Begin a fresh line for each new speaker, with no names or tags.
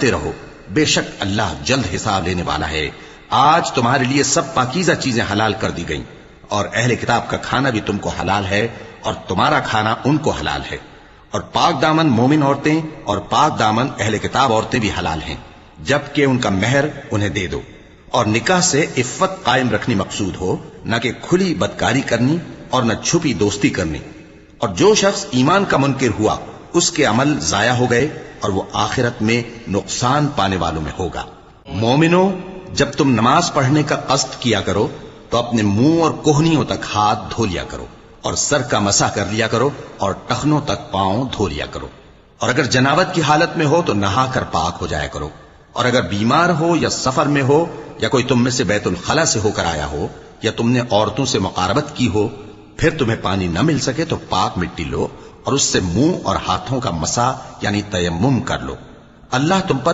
کرتے رہو، بے شک اللہ جلد حساب لینے والا ہے۔ آج تمہارے لیے سب پاکیزہ چیزیں حلال کر دی گئیں، اور اہل کتاب کا کھانا بھی تم کو حلال ہے اور تمہارا کھانا ان کو حلال ہے، اور پاک دامن مومن عورتیں اور پاک دامن اہل کتاب عورتیں بھی حلال ہیں، جبکہ ان کا مہر انہیں دے دو، اور نکاح سے عفت قائم رکھنی مقصود ہو، نہ کہ کھلی بدکاری کرنی اور نہ چھپی دوستی کرنی۔ اور جو شخص ایمان کا منکر ہوا اس کے عمل ضائع ہو گئے اور وہ آخرت میں نقصان پانے والوں میں ہوگا۔ مومنوں، جب تم نماز پڑھنے کا قصد کیا کرو تو اپنے منہ اور کوہنیوں تک ہاتھ دھو لیا کرو، اور سر کا مسح کر لیا کرو، اور ٹخنوں تک پاؤں دھو لیا کرو، اور اگر جنابت کی حالت میں ہو تو نہا کر پاک ہو جایا کرو، اور اگر بیمار ہو یا سفر میں ہو یا کوئی تم میں سے بیت الخلا سے ہو کر آیا ہو یا تم نے عورتوں سے مقاربت کی ہو، پھر تمہیں پانی نہ مل سکے تو پاک مٹی لو اور اس سے منہ اور ہاتھوں کا مسح یعنی تیمم کر لو۔ اللہ تم پر